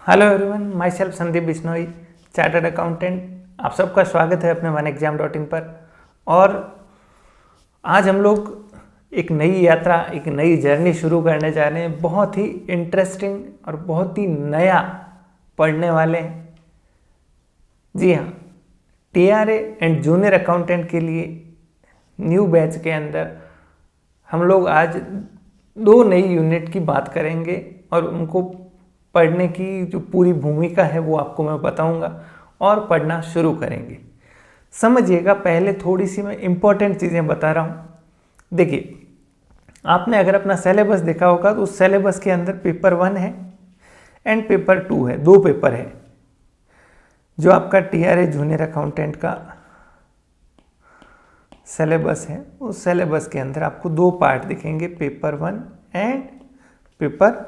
Hello everyone, my self Sandeep Bishnoi, chartered accountant. आप सबका स्वागत है अपने OneExam.in पर। और आज हम लोग एक नई यात्रा, एक नई जर्नी शुरू करने जा रहे हैं। बहुत ही इंटरेस्टिंग और बहुत ही नया पढ़ने वाले हैं। जी हाँ, TRA एंड जूनियर अकाउंटेंट के लिए न्यू बैच के अंदर हम लोग आज दो नई यूनिट की बात करेंगे और उनको पढ़ने की जो पूरी भूमिका है वो आपको मैं बताऊंगा और पढ़ना शुरू करेंगे। समझिएगा, पहले थोड़ी सी मैं इम्पोर्टेंट चीज़ें बता रहा हूँ। देखिए, आपने अगर अपना सिलेबस देखा होगा तो उस सिलेबस के अंदर पेपर 1 है एंड पेपर 2 है, 2 पेपर है। जो आपका TRA जूनियर अकाउंटेंट का सिलेबस है उस सिलेबस के अंदर आपको 2 पार्ट दिखेंगे, पेपर 1 एंड पेपर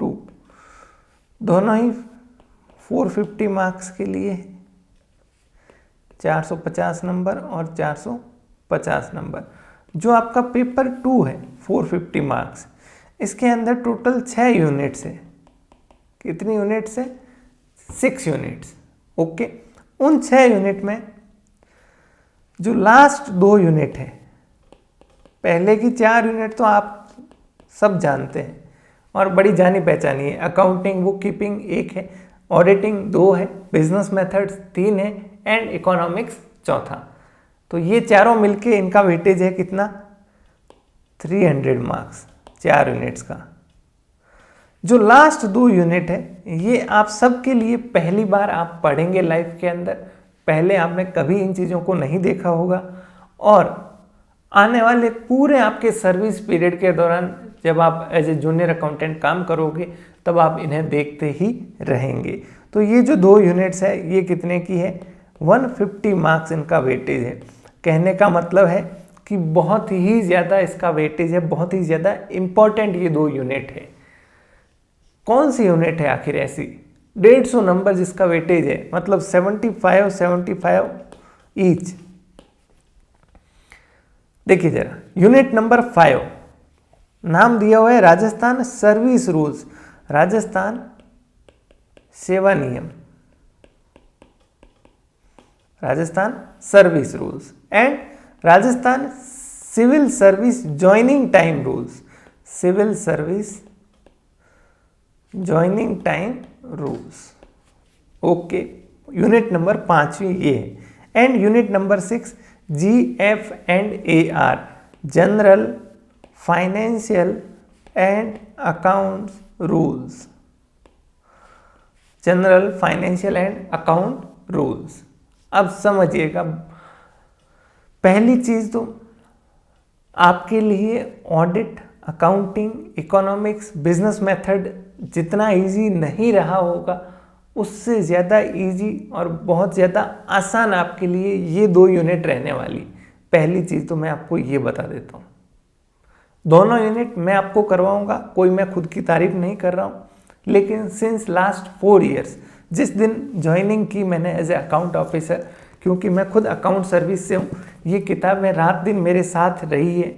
2। दोनों ही 450 मार्क्स के लिए, 450 नंबर और 450 नंबर। जो आपका पेपर 2 है 450 मार्क्स, इसके अंदर टोटल 6 यूनिट्स है। कितनी यूनिट्स है? 6 यूनिट्स। ओके, उन 6 यूनिट में जो लास्ट 2 यूनिट है, पहले की 4 यूनिट तो आप सब जानते हैं और बड़ी जानी पहचानी है। अकाउंटिंग बुक कीपिंग 1 है, ऑडिटिंग 2 है, बिजनेस मेथड्स 3 है एंड इकोनॉमिक्स 4था। तो ये चारों मिलके इनका वेटेज है कितना? 300 मार्क्स 4 यूनिट्स का। जो लास्ट 2 यूनिट है ये आप सबके लिए पहली बार आप पढ़ेंगे लाइफ के अंदर। पहले आपने कभी इन चीज़ों को नहीं देखा होगा और आने वाले पूरे आपके सर्विस पीरियड के दौरान जब आप एज ए जूनियर अकाउंटेंट काम करोगे तब आप इन्हें देखते ही रहेंगे। तो ये जो 2 यूनिट्स है ये कितने की है? 150 मार्क्स इनका वेटेज है। कहने का मतलब है कि बहुत ही ज़्यादा इसका वेटेज है, बहुत ही ज़्यादा इम्पॉर्टेंट ये 2 यूनिट है। कौन सी यूनिट है आखिर ऐसी? 150 नंबर जिसका वेटेज है, मतलब 75 ईच। देखिए जरा, यूनिट नंबर 5 नाम दिया हुआ है राजस्थान सर्विस रूल्स, राजस्थान सेवा नियम, Rajasthan service rules and Rajasthan civil service joining time rules, civil service joining time rules. Okay, unit number 5 ये है। And unit number 6 GF&AR, general financial and accounts rules, general financial and account rules. अब समझिएगा, पहली चीज तो आपके लिए audit, accounting, economics, business method जितना इजी नहीं रहा होगा उससे ज़्यादा इजी और बहुत ज़्यादा आसान आपके लिए ये 2 यूनिट रहने वाली। पहली चीज़ तो मैं आपको ये बता देता हूँ, दोनों यूनिट मैं आपको करवाऊंगा। कोई मैं खुद की तारीफ नहीं कर रहा हूँ, लेकिन सिंस लास्ट 4 इयर्स, जिस दिन ज्वाइनिंग की मैंने एज ए अकाउंट ऑफिसर, क्योंकि मैं खुद अकाउंट सर्विस से हूँ, ये किताबें रात दिन मेरे साथ रही है।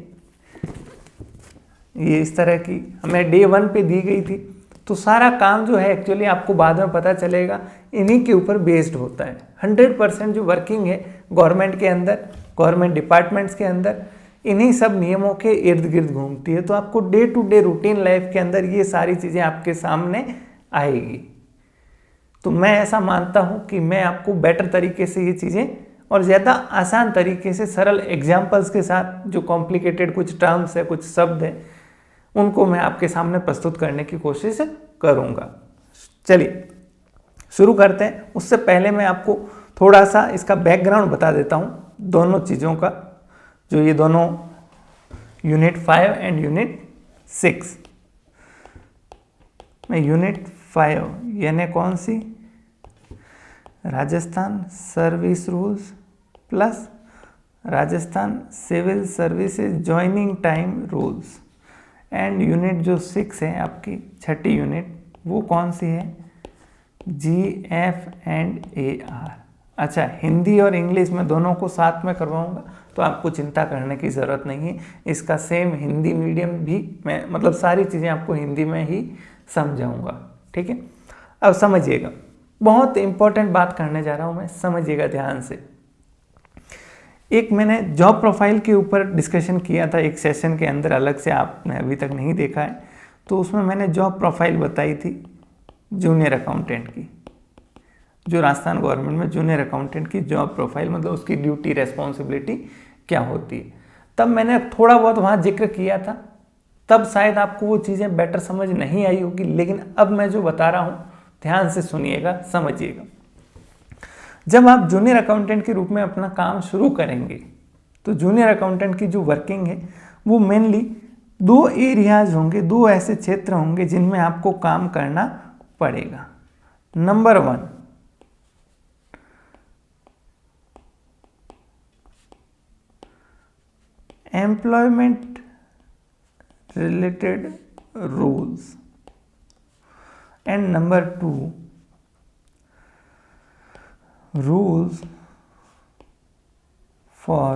ये इस तरह की हमें डे 1 पे दी गई थी। तो सारा काम जो है एक्चुअली आपको बाद में पता चलेगा इन्हीं के ऊपर बेस्ड होता है। 100% जो वर्किंग है गवर्नमेंट के अंदर, गवर्नमेंट डिपार्टमेंट्स के अंदर, इन्हीं सब नियमों के इर्द गिर्द घूमती है। तो आपको day to day routine life के अंदर ये सारी चीज़ें आपके सामने आएगी। तो मैं ऐसा मानता हूँ कि मैं आपको बेटर तरीके से ये चीज़ें और ज़्यादा आसान तरीके से सरल एग्जाम्पल्स के साथ, जो कॉम्प्लिकेटेड कुछ टर्म्स है, कुछ शब्द है, उनको मैं आपके सामने प्रस्तुत करने की कोशिश करूँगा। चलिए शुरू करते हैं। उससे पहले मैं आपको थोड़ा सा इसका बैकग्राउंड बता देता हूँ दोनों चीज़ों का, जो ये दोनों यूनिट 5 एंड यूनिट 6 में। यूनिट 5 यानी कौन सी? Rajasthan service rules plus Rajasthan civil services joining time rules. And unit जो 6 है आपकी, छठी यूनिट, वो कौन सी है? GF&AR। अच्छा, हिंदी और इंग्लिश में दोनों को साथ में करवाऊंगा, तो आपको चिंता करने की ज़रूरत नहीं है। इसका सेम हिंदी मीडियम भी मैं, मतलब सारी चीज़ें आपको हिंदी में ही समझाऊंगा, ठीक है। अब समझिएगा, बहुत इंपॉर्टेंट बात करने जा रहा हूँ मैं, समझिएगा ध्यान से। एक मैंने जॉब प्रोफाइल के ऊपर डिस्कशन किया था एक सेशन के अंदर, अलग से आपने अभी तक नहीं देखा है, तो उसमें मैंने जॉब प्रोफाइल बताई थी जूनियर अकाउंटेंट की, जो राजस्थान गवर्नमेंट में जूनियर अकाउंटेंट की जॉब प्रोफाइल, मतलब उसकी ड्यूटी रिस्पॉन्सिबिलिटी क्या होती है। तब मैंने थोड़ा बहुत वहाँ जिक्र किया था, तब शायद आपको वो चीज़ें बेटर समझ नहीं आई होगी, लेकिन अब मैं जो बता रहा हूँ ध्यान से सुनिएगा, समझिएगा। जब आप जूनियर अकाउंटेंट के रूप में अपना काम शुरू करेंगे तो जूनियर अकाउंटेंट की जो वर्किंग है वो मेनली 2 एरियाज होंगे, 2 ऐसे क्षेत्र होंगे जिनमें आपको काम करना पड़ेगा। Number 1, employment related rules, and number 2, rules for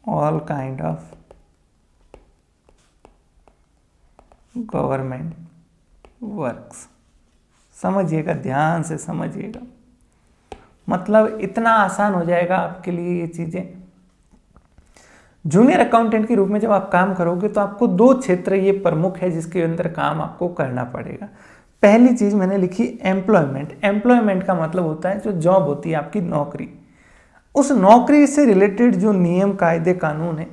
all kind of government works। समझिएगा, ध्यान से समझिएगा, मतलब इतना आसान हो जाएगा आपके लिए ये चीज़ें। जूनियर अकाउंटेंट के रूप में जब आप काम करोगे तो आपको 2 क्षेत्र ये प्रमुख है जिसके अंदर काम आपको करना पड़ेगा। पहली चीज़ मैंने लिखी एम्प्लॉयमेंट। एम्प्लॉयमेंट का मतलब होता है जो जॉब होती है आपकी, नौकरी, उस नौकरी से रिलेटेड जो नियम कायदे कानून है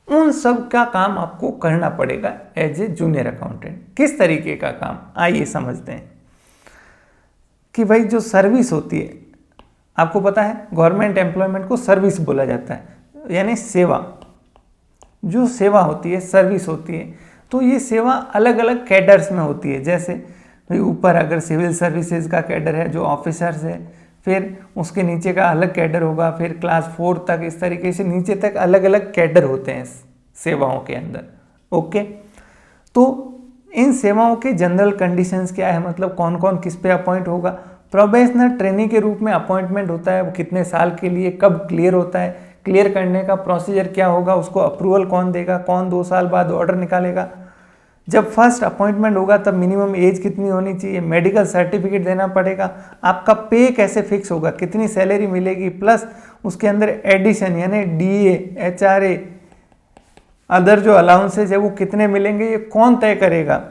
उन सब का काम आपको करना पड़ेगा एज ए जूनियर अकाउंटेंट। किस तरीके का काम, आइए समझते हैं। कि भाई जो सर्विस होती है, आपको पता है गवर्नमेंट एम्प्लॉयमेंट को सर्विस बोला जाता है, यानी सेवा, जो सेवा होती है सर्विस होती है। तो ये सेवा अलग अलग कैडर्स में होती है, जैसे भाई ऊपर अगर सिविल सर्विसेज का कैडर है जो ऑफिसर्स है, फिर उसके नीचे का अलग कैडर होगा, फिर क्लास 4 तक, इस तरीके से नीचे तक अलग अलग कैडर होते हैं सेवाओं के अंदर। ओके, तो इन सेवाओं के जनरल कंडीशंस क्या है, मतलब कौन कौन किस पे अपॉइंट होगा। प्रोबेशनल ट्रेनिंग के रूप में अपॉइंटमेंट होता है, वो कितने साल के लिए, कब क्लियर होता है, क्लियर करने का प्रोसीजर क्या होगा, उसको अप्रूवल कौन देगा, कौन 2 साल बाद ऑर्डर निकालेगा। जब फर्स्ट अपॉइंटमेंट होगा तब मिनिमम एज कितनी होनी चाहिए, मेडिकल सर्टिफिकेट देना पड़ेगा, आपका पे कैसे फिक्स होगा, कितनी सैलरी मिलेगी, प्लस उसके अंदर एडिशन यानी डीए, एचआरए, अदर जो अलाउंसेज है वो कितने मिलेंगे, ये कौन तय करेगा।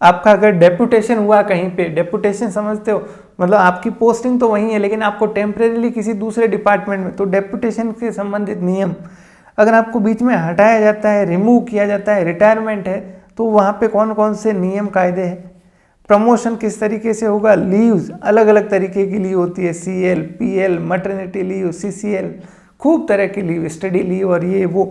आपका अगर डेपुटेशन हुआ कहीं पे, डेपुटेशन समझते हो, मतलब आपकी पोस्टिंग तो वही है लेकिन आपको टेम्परेरीली किसी दूसरे डिपार्टमेंट में, तो डेपुटेशन के संबंधित नियम। अगर आपको बीच में हटाया जाता है, रिमूव किया जाता है, रिटायरमेंट है, तो वहाँ पे कौन कौन से नियम कायदे हैं। प्रमोशन किस तरीके से होगा, लीव्स अलग अलग तरीके की लीव होती है, CL, PL, maternity leave, CCL, खूब तरह की लीव, स्टडी लीव और ये वो।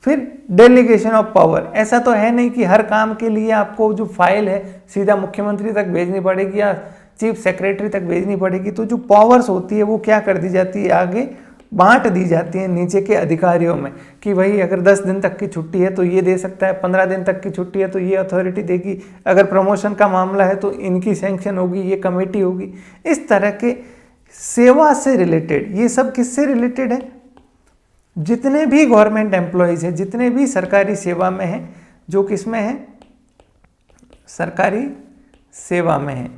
फिर डेलीगेशन ऑफ पावर, ऐसा तो है नहीं कि हर काम के लिए आपको जो फाइल है सीधा मुख्यमंत्री तक भेजनी पड़ेगी या चीफ सेक्रेटरी तक भेजनी पड़ेगी, तो जो पावर्स होती है वो क्या कर दी जाती है, आगे बांट दी जाती है नीचे के अधिकारियों में, कि भाई अगर 10 दिन तक की छुट्टी है तो ये दे सकता है, 15 दिन तक की छुट्टी है तो ये अथॉरिटी देगी, अगर प्रमोशन का मामला है तो इनकी सैंक्शन होगी, ये कमेटी होगी। इस तरह के सेवा से रिलेटेड, ये सब किससे रिलेटेड है, जितने भी गवर्नमेंट एम्प्लॉयज़ हैं, जितने भी सरकारी सेवा में हैं, जो किस में है, सरकारी सेवा में है,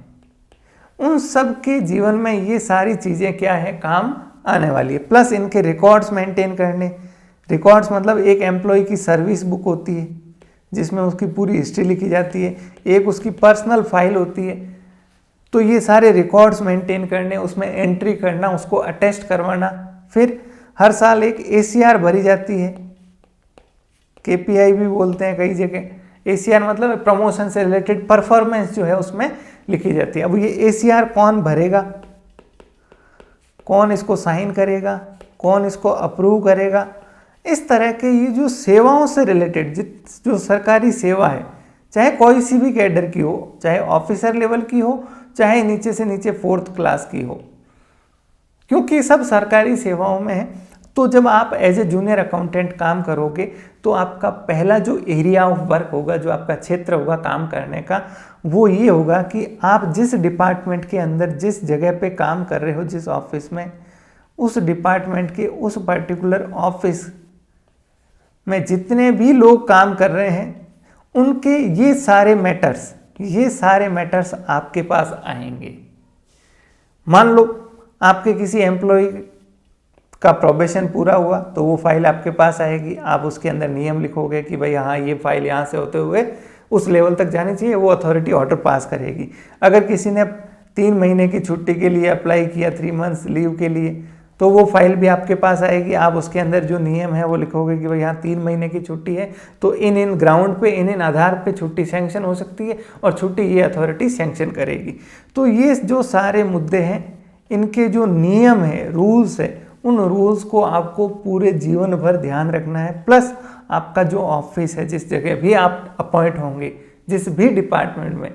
उन सब के जीवन में ये सारी चीज़ें क्या है, काम आने वाली है। प्लस इनके रिकॉर्ड्स मेंटेन करने, रिकॉर्ड्स मतलब एक एम्प्लॉय की सर्विस बुक होती है जिसमें उसकी पूरी हिस्ट्री लिखी जाती है, एक उसकी पर्सनल फाइल होती है, तो ये सारे रिकॉर्ड्स मेंटेन करने, उसमें एंट्री करना, उसको अटेस्ट करवाना। फिर हर साल एक ACR भरी जाती है, KPI भी बोलते हैं कई जगह। ACR मतलब प्रमोशन से रिलेटेड परफॉर्मेंस जो है उसमें लिखी जाती है। अब ये ACR कौन भरेगा, कौन इसको साइन करेगा, कौन इसको अप्रूव करेगा, इस तरह के ये जो सेवाओं से रिलेटेड जो सरकारी सेवा है, चाहे कोई सी भी कैडर की हो, चाहे ऑफिसर लेवल की हो, चाहे नीचे से नीचे 4th क्लास की हो, क्योंकि सब सरकारी सेवाओं में है। तो जब आप एज ए जूनियर अकाउंटेंट काम करोगे तो आपका पहला जो एरिया ऑफ वर्क होगा, जो आपका क्षेत्र होगा काम करने का, वो ये होगा कि आप जिस डिपार्टमेंट के अंदर जिस जगह पे काम कर रहे हो, जिस ऑफिस में, उस डिपार्टमेंट के उस पर्टिकुलर ऑफिस में जितने भी लोग काम कर रहे हैं उनके ये सारे मैटर्स, ये सारे मैटर्स आपके पास आएंगे। मान लो आपके किसी एम्प्लॉय का प्रोबेशन पूरा हुआ तो वो फाइल आपके पास आएगी, आप उसके अंदर नियम लिखोगे कि भाई हाँ ये फाइल यहाँ से होते हुए उस लेवल तक जानी चाहिए, वो अथॉरिटी ऑर्डर पास करेगी। अगर किसी ने 3 महीने की छुट्टी के लिए अप्लाई किया, 3 मंथ्स लीव के लिए, तो वो फाइल भी आपके पास आएगी, आप उसके अंदर जो नियम है वो लिखोगे कि भाई यहाँ 3 महीने की छुट्टी है तो इन ग्राउंड पे इन आधार पे छुट्टी सैंक्शन हो सकती है और छुट्टी ये अथॉरिटी सैंक्शन करेगी। तो ये जो सारे मुद्दे हैं, इनके जो नियम है, रूल्स है, उन रूल्स को आपको पूरे जीवन भर ध्यान रखना है। प्लस आपका जो ऑफिस है, जिस जगह भी आप अपॉइंट होंगे, जिस भी डिपार्टमेंट में,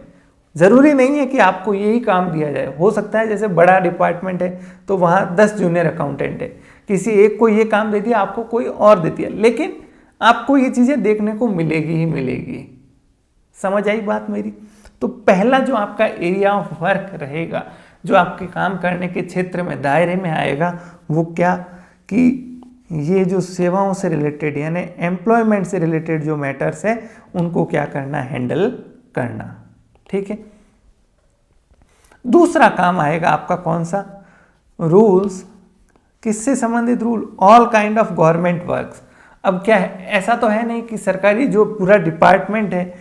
ज़रूरी नहीं है कि आपको यही काम दिया जाए। हो सकता है जैसे बड़ा डिपार्टमेंट है तो वहाँ 10 जूनियर अकाउंटेंट है, किसी एक को ये काम दे दिया, आपको कोई और दे दिया, लेकिन आपको ये चीज़ें देखने को मिलेगी ही मिलेगी। समझ आई बात मेरी? तो पहला जो आपका एरिया ऑफ वर्क रहेगा, जो आपके काम करने के क्षेत्र में, दायरे में आएगा, वो क्या कि ये जो सेवाओं से रिलेटेड यानी एम्प्लॉयमेंट से रिलेटेड जो मैटर्स है उनको क्या करना, हैंडल करना। ठीक है। दूसरा काम आएगा आपका कौन सा, रूल्स। किससे संबंधित rule, all kind of government works. अब क्या है, ऐसा तो है नहीं कि सरकारी जो पूरा डिपार्टमेंट है,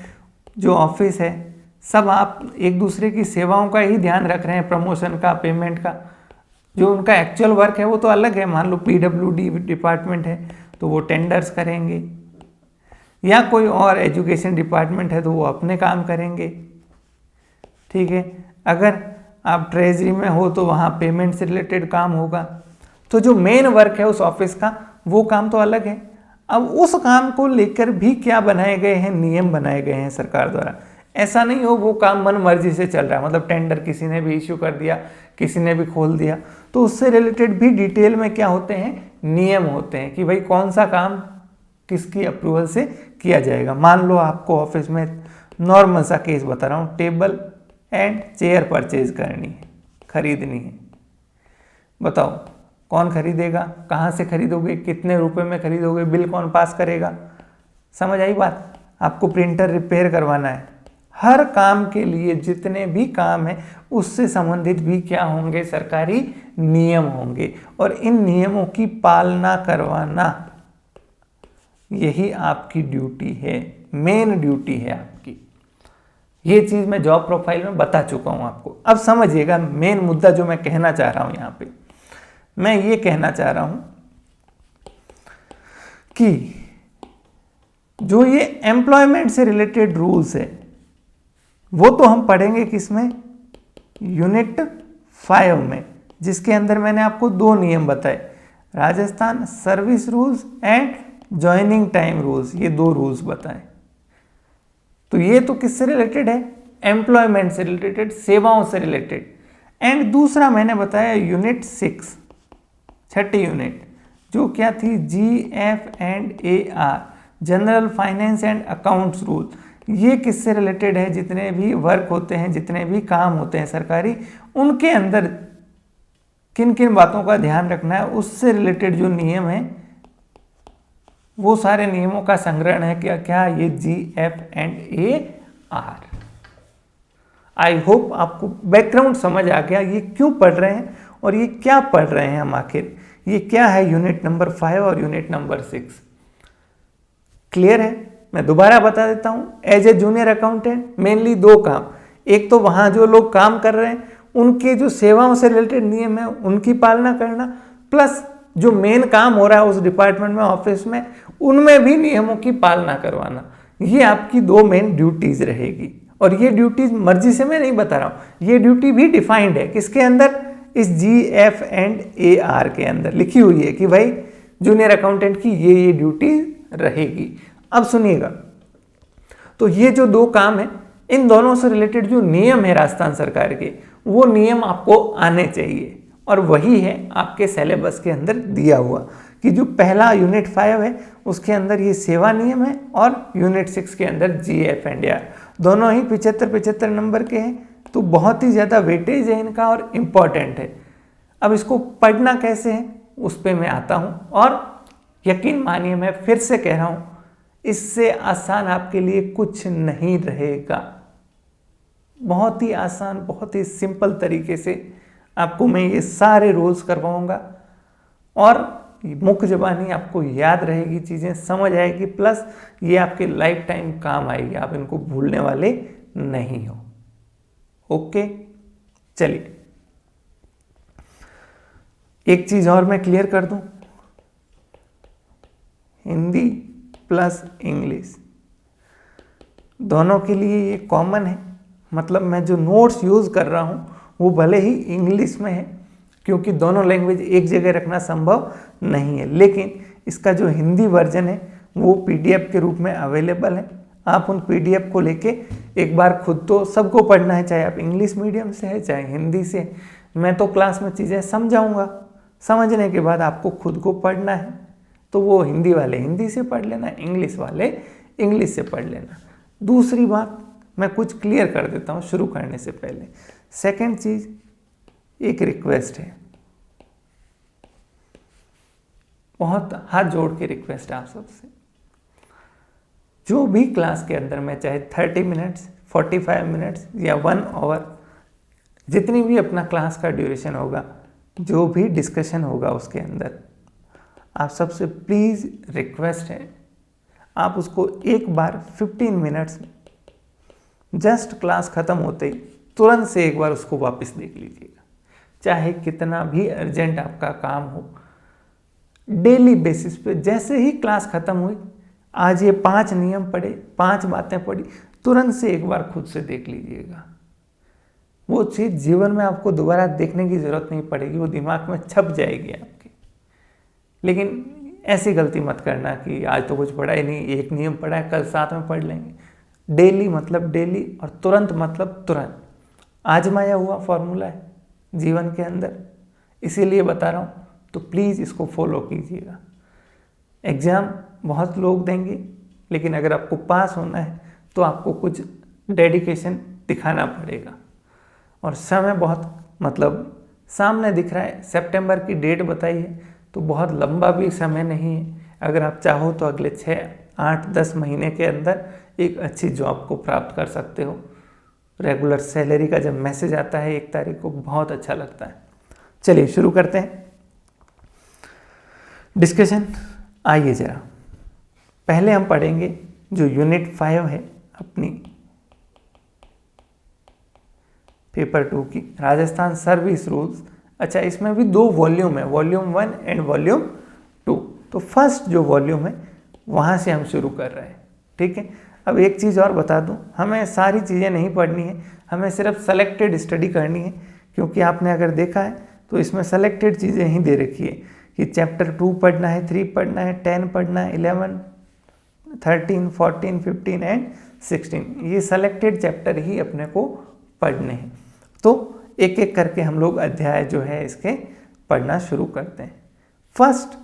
जो ऑफिस है, सब आप एक दूसरे की सेवाओं का ही ध्यान रख रहे हैं, प्रमोशन का, पेमेंट का। जो उनका एक्चुअल वर्क है वो तो अलग है। मान लो PWD डिपार्टमेंट है तो वो टेंडर्स करेंगे, या कोई और एजुकेशन डिपार्टमेंट है तो वो अपने काम करेंगे। ठीक है। अगर आप ट्रेजरी में हो तो वहाँ पेमेंट से रिलेटेड काम होगा। तो जो मेन वर्क है उस ऑफिस का, वो काम तो अलग है। अब उस काम को लेकर भी क्या बनाए गए हैं, नियम बनाए गए हैं सरकार द्वारा। ऐसा नहीं हो वो काम मन मर्जी से चल रहा है, मतलब टेंडर किसी ने भी इश्यू कर दिया, किसी ने भी खोल दिया, तो उससे रिलेटेड भी डिटेल में क्या होते हैं, नियम होते हैं कि भाई कौन सा काम किसकी अप्रूवल से किया जाएगा। मान लो आपको ऑफिस में नॉर्मल सा केस बता रहा हूँ, टेबल एंड चेयर परचेज करनी है, खरीदनी है। बताओ कौन खरीदेगा, कहाँ से खरीदोगे, कितने रुपए में खरीदोगे, बिल कौन पास करेगा। समझ आई बात? आपको प्रिंटर रिपेयर करवाना है। हर काम के लिए जितने भी काम है उससे संबंधित भी क्या होंगे, सरकारी नियम होंगे, और इन नियमों की पालना करवाना यही आपकी ड्यूटी है, मेन ड्यूटी है आपकी। ये चीज़ मैं जॉब प्रोफाइल में बता चुका हूँ आपको। अब समझिएगा मेन मुद्दा जो मैं कहना चाह रहा हूँ यहाँ पे। मैं ये कहना चाह रहा हूँ कि जो ये एम्प्लॉयमेंट से रिलेटेड रूल्स है वो तो हम पढ़ेंगे किसमें, यूनिट 5 में, जिसके अंदर मैंने आपको 2 नियम बताए, Rajasthan service rules and joining time rules. ये 2 रूल्स बताए। तो ये तो किससे रिलेटेड है, एम्प्लॉयमेंट से रिलेटेड, सेवाओं से रिलेटेड। एंड दूसरा मैंने बताया यूनिट 6, छठी यूनिट, जो क्या थी, GF&AR, general finance and accounts rule. ये किससे रिलेटेड है, जितने भी वर्क होते हैं, जितने भी काम होते हैं सरकारी, उनके अंदर किन किन बातों का ध्यान रखना है, उससे रिलेटेड जो नियम है वो सारे नियमों का संग्रहण है क्या क्या, ये GF&AR। आई होप आपको बैकग्राउंड समझ आ गया, ये क्यों पढ़ रहे हैं और ये क्या पढ़ रहे हैं हम आखिर, ये क्या है यूनिट नंबर 5 और यूनिट नंबर 6। क्लियर है? मैं दोबारा बता देता हूं। As a junior accountant mainly 2 काम, एक तो वहां जो लोग काम कर रहे हैं उनके जो सेवाओं से रिलेटेड नियम है उनकी पालना करना, प्लस जो मेन काम हो रहा है उस डिपार्टमेंट में, ऑफिस में, उनमें भी नियमों की पालना करवाना। ये आपकी 2 मेन ड्यूटीज रहेगी। और ये ड्यूटीज मर्जी से मैं नहीं बता रहा हूं, ये ड्यूटी भी डिफाइंड है किसके अंदर, इस GF&AR के अंदर लिखी हुई है कि भाई जूनियर अकाउंटेंट की ये ड्यूटी रहेगी। अब सुनिएगा, तो ये जो 2 काम है, इन दोनों से रिलेटेड जो नियम है राजस्थान सरकार के, वो नियम आपको आने चाहिए, और वही है आपके सिलेबस के अंदर दिया हुआ कि जो पहला यूनिट 5 है उसके अंदर ये सेवा नियम है, और यूनिट 6 के अंदर GF&AR। दोनों ही 75-75 नंबर के हैं, तो बहुत ही ज़्यादा वेटेज है इनका और इम्पॉर्टेंट है। अब इसको पढ़ना कैसे है उस पर मैं आता हूँ, और यकीन मानिए मैं फिर से कह रहा हूँ, इससे आसान आपके लिए कुछ नहीं रहेगा। बहुत ही आसान, बहुत ही सिंपल तरीके से आपको मैं ये सारे रूल्स करवाऊंगा और मुख्य ज़बानी आपको याद रहेगी, चीज़ें समझ आएगी, प्लस ये आपके लाइफ टाइम काम आएगी, आप इनको भूलने वाले नहीं हो। ओके, चलिए एक चीज़ और मैं क्लियर कर दूं, हिंदी प्लस इंग्लिश दोनों के लिए ये कॉमन है। मतलब मैं जो नोट्स यूज़ कर रहा हूँ वो भले ही इंग्लिश में है, क्योंकि दोनों लैंग्वेज एक जगह रखना संभव नहीं है, लेकिन इसका जो हिंदी वर्जन है वो पीडीएफ के रूप में अवेलेबल है। आप उन पीडीएफ को लेके एक बार खुद तो सबको पढ़ना है, चाहे आप इंग्लिश मीडियम से है चाहे हिंदी से। मैं तो क्लास में चीज़ें समझाऊंगा, समझने के बाद आपको खुद को पढ़ना है, तो वो हिंदी वाले हिंदी से पढ़ लेना, इंग्लिश वाले इंग्लिश से पढ़ लेना। दूसरी बात मैं कुछ क्लियर कर देता हूँ शुरू करने से पहले। सेकंड चीज़, एक रिक्वेस्ट है, बहुत हाथ जोड़ के रिक्वेस्ट है आप सबसे, जो भी क्लास के अंदर मैं चाहे 30 मिनट्स 45 मिनट्स या 1 आवर, जितनी भी अपना क्लास का ड्यूरेशन होगा, जो भी डिस्कशन होगा उसके अंदर, आप सबसे प्लीज़ रिक्वेस्ट है आप उसको एक बार 15 मिनट्स जस्ट क्लास ख़त्म होते ही तुरंत से एक बार उसको वापस देख लीजिएगा। चाहे कितना भी अर्जेंट आपका काम हो, डेली बेसिस पे जैसे ही क्लास ख़त्म हुई, आज ये 5 नियम पढ़े, 5 बातें पढ़ी, तुरंत से एक बार खुद से देख लीजिएगा। वो चीज़ जीवन में आपको दोबारा देखने की ज़रूरत नहीं पड़ेगी, वो दिमाग में छप जाएगी आपके। लेकिन ऐसी गलती मत करना कि आज तो कुछ पढ़ा ही नहीं, एक नियम पढ़ा है कल साथ में पढ़ लेंगे। डेली मतलब डेली और तुरंत मतलब तुरंत, आजमाया हुआ फॉर्मूला है जीवन के अंदर, इसीलिए बता रहा हूँ, तो प्लीज़ इसको फॉलो कीजिएगा। एग्ज़ाम बहुत लोग देंगे, लेकिन अगर आपको पास होना है तो आपको कुछ डेडिकेशन दिखाना पड़ेगा। और समय बहुत, मतलब सामने दिख रहा है, सितंबर की डेट बताई है, तो बहुत लंबा भी समय नहीं है। अगर आप चाहो तो अगले 6, 8, 10 महीने के अंदर एक अच्छी जॉब को प्राप्त कर सकते हो। रेगुलर सैलरी का जब मैसेज आता है 1 तारीख को, बहुत अच्छा लगता है। चलिए शुरू करते हैं डिस्कशन। आइए जरा पहले हम पढ़ेंगे जो यूनिट 5 है अपनी पेपर 2 की, राजस्थान सर्विस रूल्स। अच्छा, इसमें भी 2 वॉल्यूम है, वॉल्यूम 1 एंड वॉल्यूम 2। तो फर्स्ट जो वॉल्यूम है वहाँ से हम शुरू कर रहे हैं, ठीक है। अब एक चीज़ और बता दूं, हमें सारी चीज़ें नहीं पढ़नी है, हमें सिर्फ सेलेक्टेड स्टडी करनी है, क्योंकि आपने अगर देखा है तो इसमें सेलेक्टेड चीज़ें ही दे रखी है कि चैप्टर 2 पढ़ना है, 3 पढ़ना है, 10 पढ़ना है, 11, 13, 14, 15 एंड 16, ये सेलेक्टेड चैप्टर ही अपने को पढ़ने हैं। तो एक एक करके हम लोग अध्याय जो है इसके पढ़ना शुरू करते हैं। फर्स्ट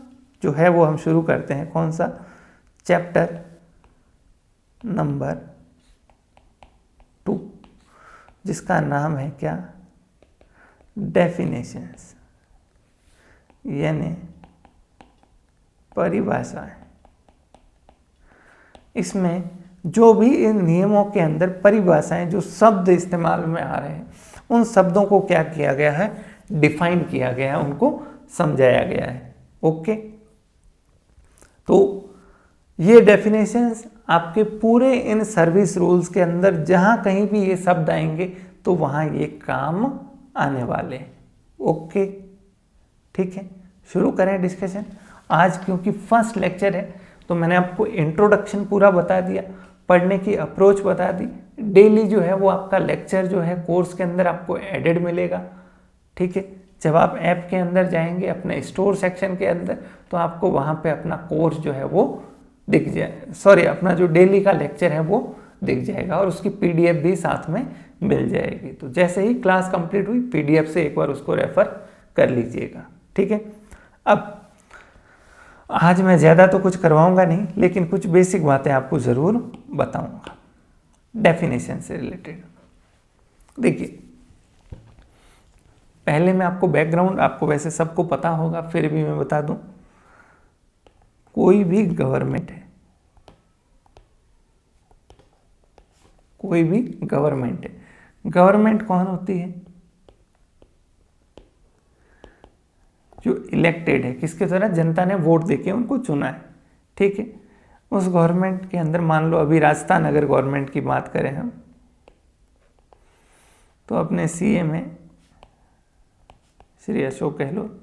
जो है वो हम शुरू करते हैं, कौन सा, चैप्टर नंबर 2, जिसका नाम है क्या, डेफिनेशंस, यानी परिभाषाएं। इसमें जो भी इन नियमों के अंदर परिभाषाएं, जो शब्द इस्तेमाल में आ रहे हैं, उन शब्दों को क्या किया गया है, डिफाइन किया गया है, उनको समझाया गया है। ओके, तो ये डेफिनेशंस आपके पूरे इन सर्विस रूल्स के अंदर जहाँ कहीं भी ये शब्द आएंगे तो वहाँ ये काम आने वाले हैं। ओके, ठीक है, शुरू करें डिस्कशन। आज क्योंकि फर्स्ट लेक्चर है तो मैंने आपको इंट्रोडक्शन पूरा बता दिया, पढ़ने की अप्रोच बता दी। डेली जो है वो आपका लेक्चर जो है कोर्स के अंदर आपको एडेड मिलेगा, ठीक है। जब आप ऐप के अंदर जाएंगे अपने स्टोर सेक्शन के अंदर, तो आपको वहाँ पे अपना कोर्स जो है वो दिख जाए, सॉरी अपना जो डेली का लेक्चर है वो दिख जाएगा, और उसकी पीडीएफ भी साथ में मिल जाएगी। तो जैसे ही क्लास कंप्लीट हुई पीडीएफ से एक बार उसको रेफर कर लीजिएगा, ठीक है। अब आज मैं ज़्यादा तो कुछ करवाऊंगा नहीं, लेकिन कुछ बेसिक बातें आपको ज़रूर बताऊंगा डेफिनेशन से रिलेटेड। देखिए, पहले मैं आपको बैकग्राउंड, आपको वैसे सबको पता होगा, फिर भी मैं बता दूं, कोई भी गवर्नमेंट है, कोई भी गवर्नमेंट है, गवर्नमेंट कौन होती है? जो इलेक्टेड है, किसके द्वारा? जनता ने वोट देके उनको चुना है, ठीक है। उस गवर्नमेंट के अंदर मान लो अभी राजस्थान अगर गवर्नमेंट की बात करें हम, तो अपने सीएम है श्री अशोक गहलोत,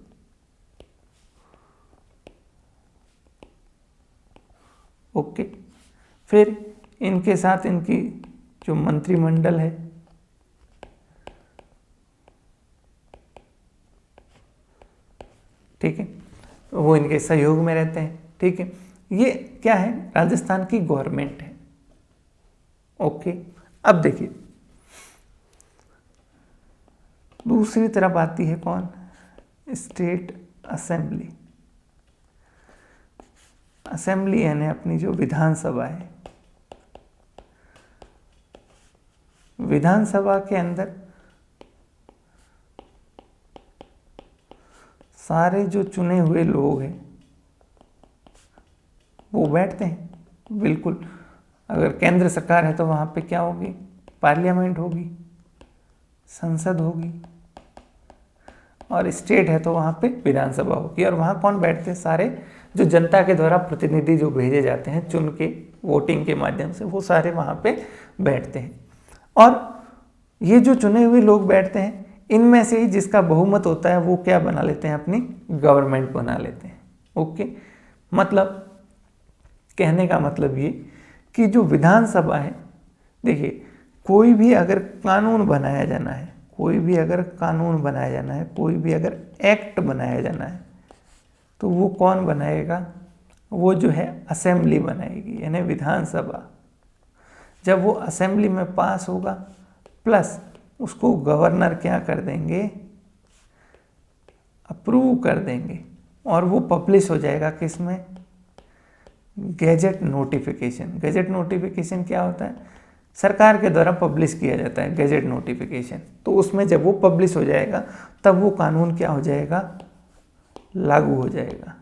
ओके। फिर इनके साथ इनकी जो मंत्रिमंडल है, ठीक है, वो इनके सहयोग में रहते हैं, ठीक है। ये क्या है? राजस्थान की गवर्नमेंट है, ओके। अब देखिए दूसरी तरफ आती है कौन? State assembly. असेंबली यानी अपनी जो विधानसभा है, विधानसभा के अंदर सारे जो चुने हुए लोग हैं वो बैठते हैं, बिल्कुल। अगर केंद्र सरकार है तो वहाँ पे क्या होगी? पार्लियामेंट होगी, संसद होगी, और स्टेट है तो वहाँ पे विधानसभा होगी। और वहाँ कौन बैठते हैं? सारे जो जनता के द्वारा प्रतिनिधि जो भेजे जाते हैं चुन के वोटिंग के माध्यम से, वो सारे वहाँ पे बैठते हैं। और ये जो चुने हुए लोग बैठते हैं, इनमें से ही जिसका बहुमत होता है वो क्या बना लेते हैं? अपनी गवर्नमेंट बना लेते हैं, ओके। मतलब कहने का मतलब ये कि जो विधानसभा है, देखिए कोई भी अगर कानून बनाया जाना है, कोई भी अगर कानून बनाया जाना है, कोई भी अगर एक्ट बनाया जाना है, तो वो कौन बनाएगा? वो जो है असेंबली बनाएगी, यानी विधानसभा। जब वो असेंबली में पास होगा, प्लस उसको गवर्नर क्या कर देंगे? अप्रूव कर देंगे, और वो पब्लिश हो जाएगा किस में? Gadget notification. गैजेट नोटिफिकेशन क्या होता है? सरकार के द्वारा पब्लिश किया जाता है गैजेट नोटिफिकेशन। तो उसमें जब वो पब्लिश हो जाएगा तब वो कानून क्या हो जाएगा? लागू हो जाएगा,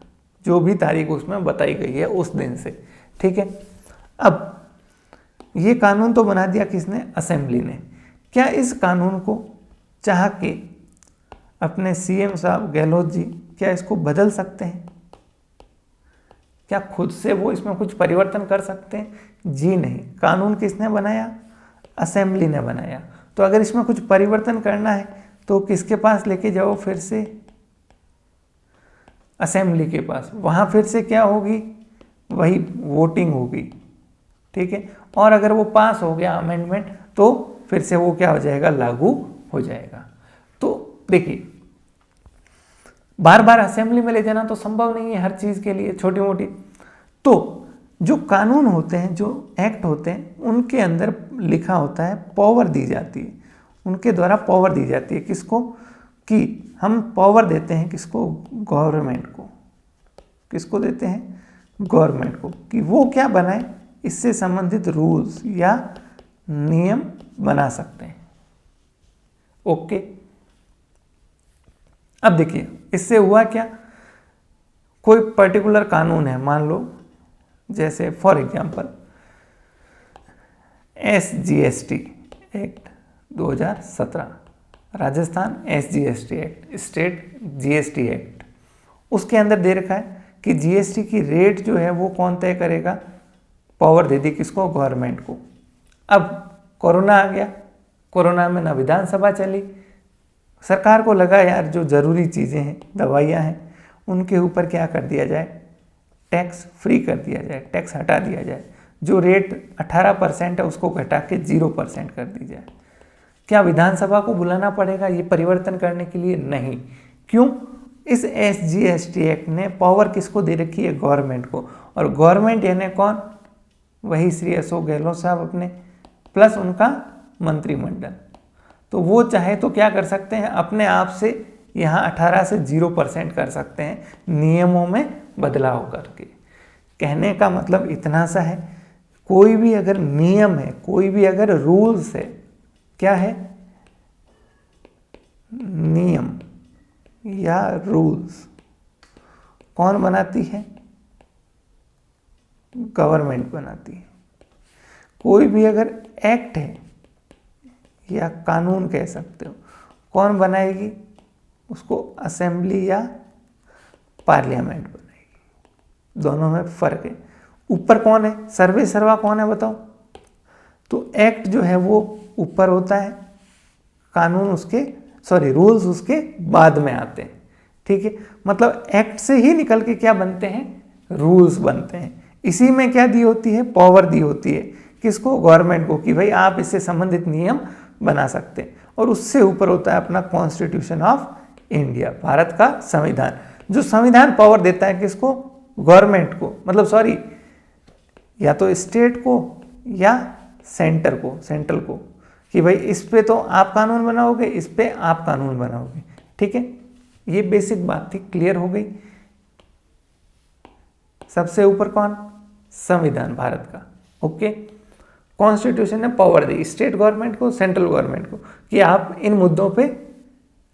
जो भी तारीख उसमें बताई गई है उस दिन से, ठीक है। अब ये कानून तो बना दिया किसने? असेंबली ने। क्या इस कानून को चाह के अपने सीएम साहब गहलोत जी क्या इसको बदल सकते हैं? क्या खुद से वो इसमें कुछ परिवर्तन कर सकते हैं? जी नहीं। कानून किसने बनाया? असेंबली ने बनाया। तो अगर इसमें कुछ परिवर्तन करना है तो किसके पास लेके जाओ? फिर से असेंबली के पास। वहाँ फिर से क्या होगी? वही वोटिंग होगी, ठीक है। और अगर वो पास हो गया अमेंडमेंट, तो फिर से वो क्या हो जाएगा? लागू हो जाएगा। तो देखिए बार बार असेंबली में ले जाना तो संभव नहीं है हर चीज़ के लिए, छोटी मोटी। तो जो कानून होते हैं, जो एक्ट होते हैं, उनके अंदर लिखा होता है, पावर दी जाती है, उनके द्वारा पावर दी जाती है। किसको? कि हम पावर देते हैं किसको? गवर्नमेंट को। किसको देते हैं? गवर्नमेंट को, कि वो क्या बनाए? इससे संबंधित रूल्स या नियम बना सकते हैं, ओके। अब देखिए इससे हुआ क्या? कोई पर्टिकुलर कानून है, मान लो जैसे for example SGST act 2017, Rajasthan SGST act, state GST act. उसके अंदर दे रखा है कि GST की रेट जो है वो कौन तय करेगा? पावर दे दी किसको? गवर्नमेंट को। अब कोरोना आ गया, कोरोना में ना विधानसभा चली, सरकार को लगा यार जो ज़रूरी चीज़ें हैं, दवाइयाँ हैं, उनके ऊपर क्या कर दिया जाए? टैक्स फ्री कर दिया जाए, टैक्स हटा दिया जाए। जो रेट 18% है उसको घटा के 0% कर दी जाए। क्या विधानसभा को बुलाना पड़ेगा ये परिवर्तन करने के लिए? नहीं। क्यों? इस SGST एक्ट ने पावर किसको दे रखी है? गवर्नमेंट को। और गवर्नमेंट यानी कौन? वही श्री अशोक गहलोत साहब अपने, प्लस उनका मंत्रिमंडल। तो वो चाहे तो क्या कर सकते हैं? अपने आप से यहाँ 18 से 0% कर सकते हैं, नियमों में बदलाव करके। कहने का मतलब इतना सा है, कोई भी अगर नियम है, कोई भी अगर रूल्स है, क्या है? नियम या रूल्स कौन बनाती है? गवर्नमेंट बनाती है। कोई भी अगर एक्ट है या कानून कह सकते हो। कौन बनाएगी उसको? असेंबली या पार्लियामेंट बनाएगी। दोनों में फर्क है। ऊपर कौन है? सर्वे सर्वा कौन है बताओ? तो एक्ट जो है वो ऊपर होता है, कानून उसके रूल्स उसके बाद में आते हैं। ठीक है, मतलब एक्ट से ही निकल के क्या बनते हैं? रूल्स बनते हैं। इसी में क्या दी होती है? पावर दी होती है। किसको? गवर्नमेंट को, कि भाई आप इससे संबंधित नियम बना सकते हैं। और उससे ऊपर होता है अपना कॉन्स्टिट्यूशन ऑफ इंडिया, भारत का संविधान, जो संविधान पावर देता है किसको? गवर्नमेंट को, मतलब या तो स्टेट को या सेंटर को, कि भाई इस पे तो आप कानून बनाओगे, इस पे आप कानून बनाओगे। ठीक है, ये बेसिक बात थी, क्लियर हो गई। सबसे ऊपर कौन? संविधान भारत का। ओके, कॉन्स्टिट्यूशन ने पावर दी स्टेट गवर्नमेंट को, सेंट्रल गवर्नमेंट को, कि आप इन मुद्दों पे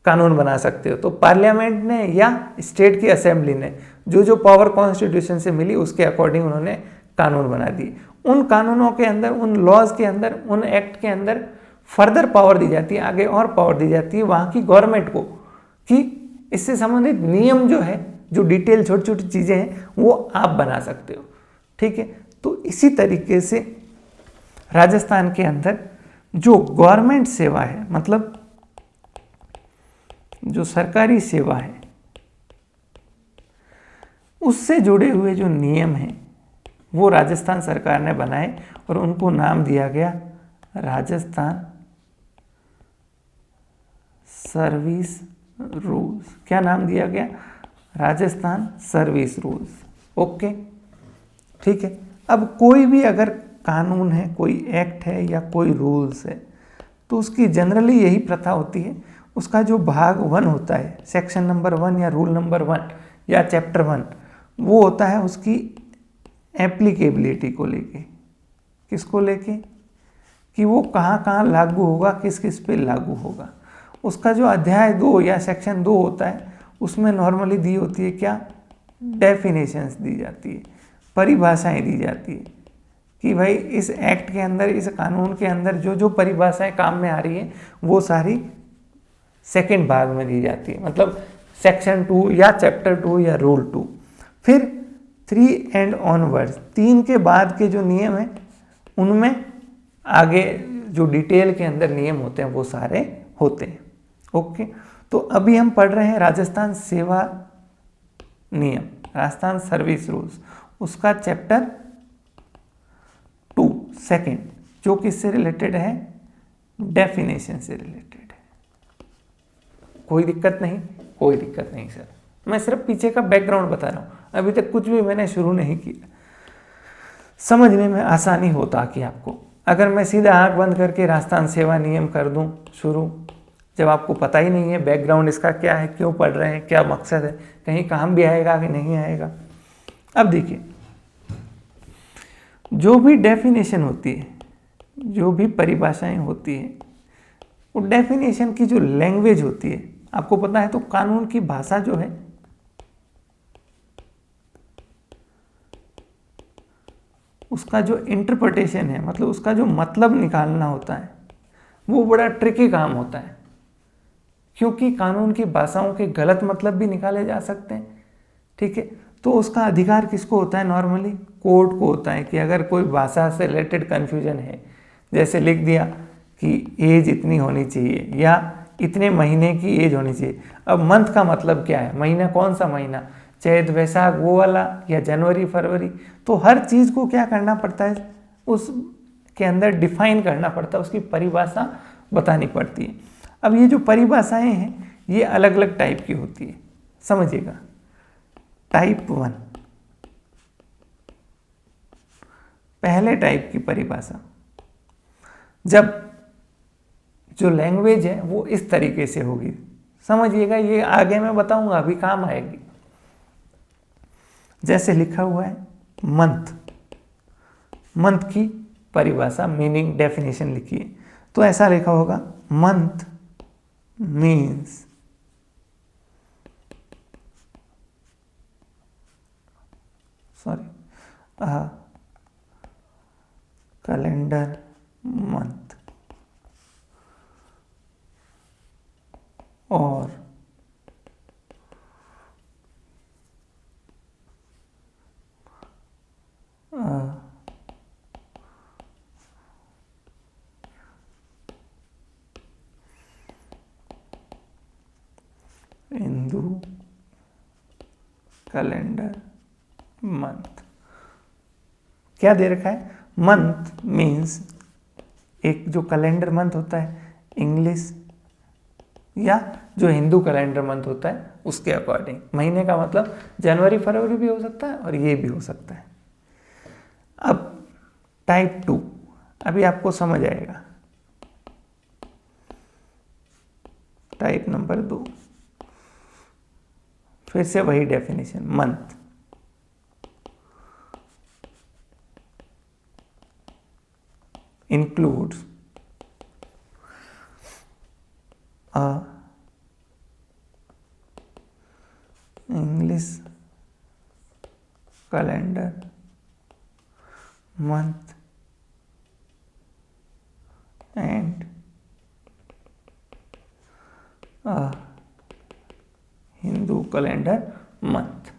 कानून बना सकते हो। तो पार्लियामेंट ने या स्टेट की असेंबली ने जो जो पावर कॉन्स्टिट्यूशन से मिली उसके अकॉर्डिंग उन्होंने कानून बना दिए। उन कानूनों के अंदर, उन लॉज के अंदर, उन एक्ट के अंदर फर्दर पावर दी जाती है, आगे और पावर दी जाती है वहाँ की गवर्नमेंट को, कि इससे संबंधित नियम जो है, जो डिटेल छोटी छोटी चीज़ें हैं वो आप बना सकते हो। ठीक है, तो इसी तरीके से राजस्थान के अंदर जो गवर्नमेंट सेवा है, मतलब जो सरकारी सेवा है, उससे जुड़े हुए जो नियम हैं वो राजस्थान सरकार ने बनाए और उनको नाम दिया गया राजस्थान सर्विस रूल्स। क्या नाम दिया गया? Rajasthan service rules. ओके, ठीक है। अब कोई भी अगर कानून है, कोई एक्ट है या कोई रूल्स है, तो उसकी जनरली यही प्रथा होती है, उसका जो भाग 1 होता है, सेक्शन नंबर 1 या रूल नंबर 1 या चैप्टर 1, वो होता है उसकी एप्लीकेबिलिटी को लेके। किसको लेके? कि वो कहाँ कहाँ लागू होगा, किस किस पे लागू होगा। उसका जो अध्याय 2 या सेक्शन 2 होता है, उसमें नॉर्मली दी होती है क्या? डेफिनेशंस दी जाती है, परिभाषाएं दी जाती है, कि भाई इस एक्ट के अंदर, इस कानून के अंदर जो जो परिभाषाएं काम में आ रही हैं वो सारी सेकंड भाग में दी जाती है, मतलब सेक्शन 2 या चैप्टर 2 या रूल 2। फिर 3 एंड ऑनवर्ड्स, 3 के बाद के जो नियम हैं उनमें आगे जो डिटेल के अंदर नियम होते हैं वो सारे होते हैं। ओके, तो अभी हम पढ़ रहे हैं राजस्थान सेवा नियम, राजस्थान सर्विस रूल्स, उसका चैप्टर 2 सेकेंड, जो किससे रिलेटेड है? डेफिनेशन से रिलेटेड है। कोई दिक्कत नहीं? कोई दिक्कत नहीं सर, मैं सिर्फ पीछे का बैकग्राउंड बता रहा हूँ, अभी तक कुछ भी मैंने शुरू नहीं किया। समझने में आसानी होता कि आपको, अगर मैं सीधा आंख बंद करके राजस्थान सेवा नियम कर दूं शुरू, जब आपको पता ही नहीं है बैकग्राउंड इसका क्या है, क्यों पढ़ रहे हैं, क्या मकसद है, कहीं काम भी आएगा कि नहीं आएगा। अब देखिए, जो भी डेफिनेशन होती है, जो भी परिभाषाएं होती है, वो डेफिनेशन की जो लैंग्वेज होती है, आपको पता है, तो कानून की भाषा जो है उसका जो इंटरप्रिटेशन है, मतलब उसका जो मतलब निकालना होता है, वो बड़ा ट्रिकी काम होता है, क्योंकि कानून की भाषाओं के गलत मतलब भी निकाले जा सकते हैं। ठीक है, तो उसका अधिकार किसको होता है? नॉर्मली कोर्ट को होता है, कि अगर कोई भाषा से रिलेटेड कन्फ्यूजन है, जैसे लिख दिया कि एज इतनी होनी चाहिए या इतने महीने की एज होनी चाहिए। अब मंथ का मतलब क्या है? महीना कौन सा महीना? चैत वैशाख वो वाला या जनवरी फरवरी? तो हर चीज़ को क्या करना पड़ता है, उसके अंदर डिफाइन करना पड़ता है, उसकी परिभाषा बतानी पड़ती है। अब ये जो परिभाषाएं हैं ये अलग अलग टाइप की होती है, समझिएगा। टाइप 1, पहले टाइप की परिभाषा, जब जो लैंग्वेज है वो इस तरीके से होगी, समझिएगा, ये आगे मैं बताऊंगा, अभी काम आएगी। जैसे लिखा हुआ है मंथ, मंथ की परिभाषा, मीनिंग, डेफिनेशन लिखिए, तो ऐसा लिखा होगा, मंथ मीन्स कैलेंडर मंथ। और हिंदू कैलेंडर मंथ। क्या दे रखा है? मंथ मीन्स एक जो कैलेंडर मंथ होता है इंग्लिश या जो हिंदू कैलेंडर मंथ होता है उसके अकॉर्डिंग। महीने का मतलब जनवरी फरवरी भी हो सकता है और ये भी हो सकता है। अब टाइप 2 अभी आपको समझ आएगा। टाइप नंबर 2 फिर से वही definition, month includes a English calendar month and a Hindu calendar month.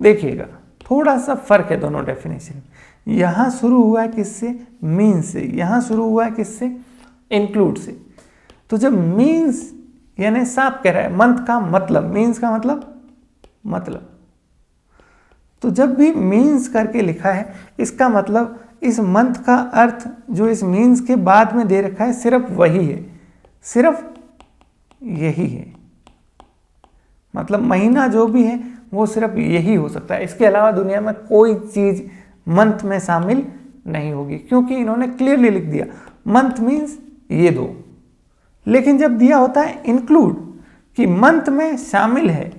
देखिएगा थोड़ा सा फर्क है दोनों डेफिनेशन। यहाँ शुरू हुआ है किससे? मीन से। यहाँ शुरू हुआ है किससे? इंक्लूड से। तो जब मीन्स यानी साफ कह रहा है मंथ का मतलब, मीन्स का मतलब, तो जब भी मीन्स करके लिखा है इसका मतलब इस मंथ का अर्थ जो इस मीन्स के बाद में दे रखा है सिर्फ वही है, सिर्फ यही है। मतलब महीना जो भी है वो सिर्फ यही हो सकता है, इसके अलावा दुनिया में कोई चीज मंथ में शामिल नहीं होगी, क्योंकि इन्होंने क्लियरली लिख दिया मंथ मीन्स ये दो। लेकिन जब दिया होता है इंक्लूड कि मंथ में शामिल है,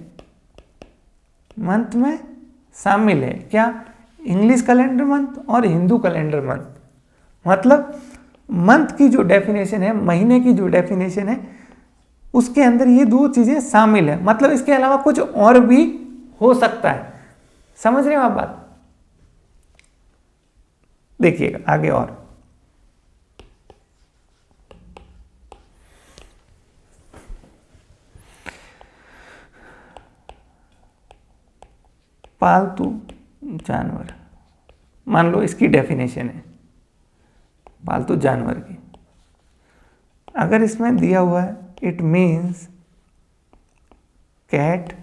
मंथ में शामिल है क्या? इंग्लिश कैलेंडर मंथ और हिंदू कैलेंडर मंथ। मतलब मंथ की जो डेफिनेशन है, महीने की जो डेफिनेशन है, उसके अंदर ये दो चीजें शामिल है। मतलब इसके अलावा कुछ और भी हो सकता है। समझ रहे हो आप बात? देखिएगा आगे और पालतू जानवर, मान लो इसकी डेफिनेशन है पालतू जानवर की। अगर इसमें दिया हुआ है it means cat,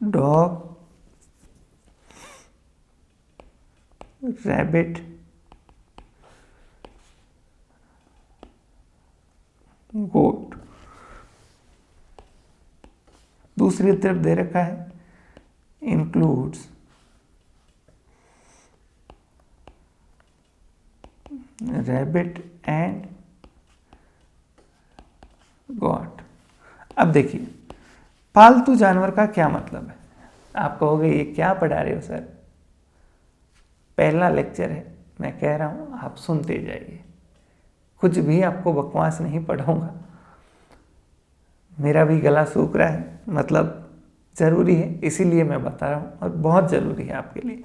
dog, rabbit, goat. दूसरी तरफ दे रखा है इंक्लूड्स रैबिट एंड गॉट। अब देखिए पालतू जानवर का क्या मतलब है? आप कहोगे ये क्या पढ़ा रहे हो सर, पहला लेक्चर है, मैं कह रहा हूं आप सुनते जाइए, कुछ भी आपको बकवास नहीं पढ़ाऊंगा। मेरा भी गला सूख रहा है, मतलब जरूरी है इसीलिए मैं बता रहा हूं और बहुत जरूरी है आपके लिए।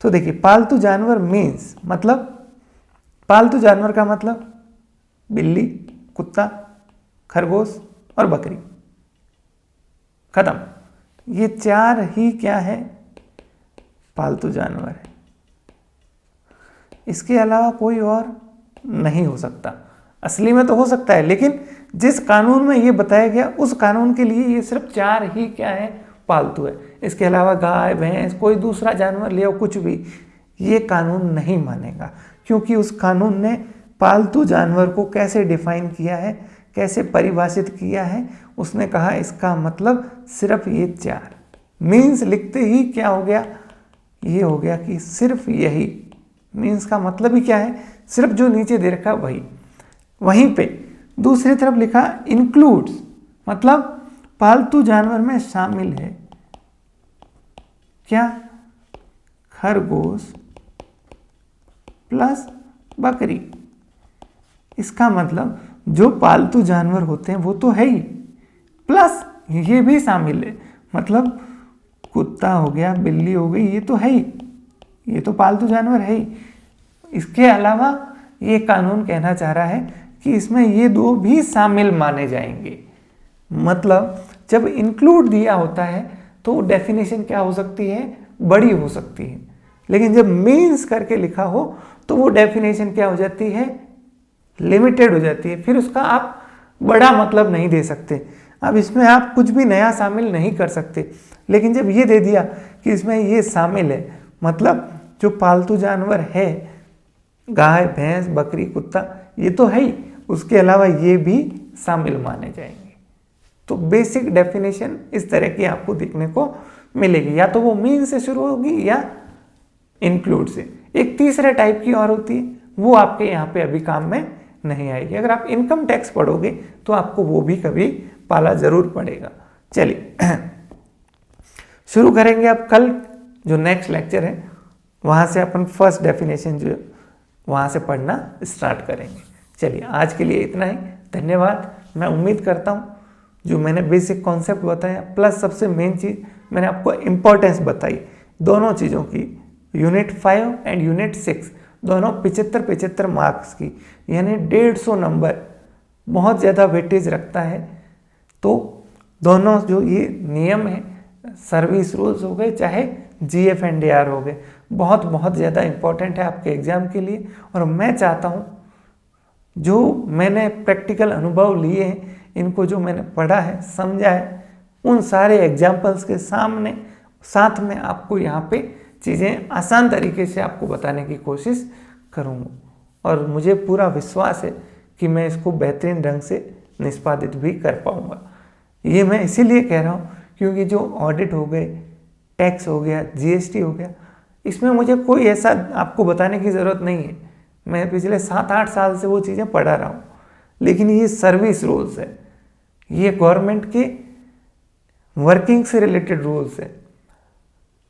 तो देखिए पालतू जानवर मीन्स, मतलब पालतू जानवर का मतलब बिल्ली, कुत्ता, खरगोश और बकरी, खत्म। ये चार ही क्या है? पालतू जानवर है। इसके अलावा कोई और नहीं हो सकता। असली में तो हो सकता है, लेकिन जिस कानून में ये बताया गया उस कानून के लिए ये सिर्फ चार ही क्या है? पालतू है। इसके अलावा गाय, भैंस, कोई दूसरा जानवर ले कुछ भी, ये कानून नहीं मानेगा, क्योंकि उस कानून ने पालतू जानवर को कैसे डिफाइन किया है, कैसे परिभाषित किया है। उसने कहा इसका मतलब सिर्फ ये चार। मीन्स लिखते ही क्या हो गया? ये हो गया कि सिर्फ यही। मीन्स का मतलब ही क्या है? सिर्फ जो नीचे दे रखा वही। वहीं पे दूसरी तरफ लिखा इंक्लूड्स, मतलब पालतू जानवर में शामिल है क्या? खरगोश प्लस बकरी। इसका मतलब जो पालतू जानवर होते हैं वो तो है ही, प्लस ये भी शामिल है। मतलब कुत्ता हो गया, बिल्ली हो गई, ये तो है ही, ये तो पालतू जानवर है ही। इसके अलावा ये कानून कहना चाह रहा है कि इसमें ये दो भी शामिल माने जाएंगे। मतलब जब इंक्लूड दिया होता है तो डेफिनेशन क्या हो सकती है, बड़ी हो सकती है, लेकिन जब मीन्स करके लिखा हो तो वो डेफिनेशन क्या हो जाती है, लिमिटेड हो जाती है। फिर उसका आप बड़ा मतलब नहीं दे सकते। अब इसमें आप कुछ भी नया शामिल नहीं कर सकते, लेकिन जब ये दे दिया कि इसमें ये शामिल है, मतलब जो पालतू जानवर है, गाय भैंस बकरी कुत्ता, ये तो है ही, उसके अलावा ये भी शामिल माने जाएंगे। तो बेसिक डेफिनेशन इस तरह की आपको देखने को मिलेगी, या तो वो मीन से शुरू होगी या इंक्लूड से। एक तीसरे टाइप की और होती है, वो आपके यहाँ पे अभी काम में नहीं आएगी। अगर आप इनकम टैक्स पढ़ोगे तो आपको वो भी कभी पाला जरूर पड़ेगा। चलिए शुरू करेंगे अब कल जो नेक्स्ट लेक्चर है, वहाँ से अपन फर्स्ट डेफिनेशन जो वहाँ से पढ़ना स्टार्ट करेंगे। चलिए आज के लिए इतना ही, धन्यवाद। मैं उम्मीद करता हूँ जो मैंने बेसिक कॉन्सेप्ट बताया प्लस सबसे मेन चीज़ मैंने आपको इम्पोर्टेंस बताई दोनों चीज़ों की, यूनिट 5 एंड यूनिट 6 दोनों 75-75 मार्क्स की, यानी 150 नंबर बहुत ज़्यादा वेटेज रखता है। तो दोनों जो ये नियम है, सर्विस रूल्स हो गए चाहे GF&AR हो गए, बहुत बहुत ज़्यादा इम्पोर्टेंट है आपके एग्ज़ाम के लिए। और मैं चाहता हूँ जो मैंने प्रैक्टिकल अनुभव लिए हैं, इनको जो मैंने पढ़ा है समझा है, उन सारे एग्जाम्पल्स के सामने साथ में आपको यहाँ पे चीज़ें आसान तरीके से आपको बताने की कोशिश करूँगा। और मुझे पूरा विश्वास है कि मैं इसको बेहतरीन ढंग से निष्पादित भी कर पाऊँगा। ये मैं इसीलिए कह रहा हूँ क्योंकि जो ऑडिट हो गए, टैक्स हो गया, GST हो गया, इसमें मुझे कोई ऐसा आपको बताने की ज़रूरत नहीं है। मैं पिछले 7-8 साल से वो चीज़ें पढ़ा रहा हूँ। लेकिन ये सर्विस रूल्स है, ये गवर्नमेंट के वर्किंग से रिलेटेड रूल्स है,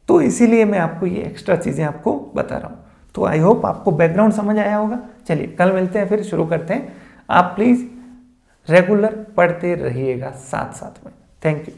तो इसीलिए मैं आपको ये एक्स्ट्रा चीज़ें आपको बता रहा हूँ। तो आई होप आपको बैकग्राउंड समझ आया होगा। चलिए कल मिलते हैं, फिर शुरू करते हैं। आप प्लीज़ रेगुलर पढ़ते रहिएगा साथ साथ में। Thank you.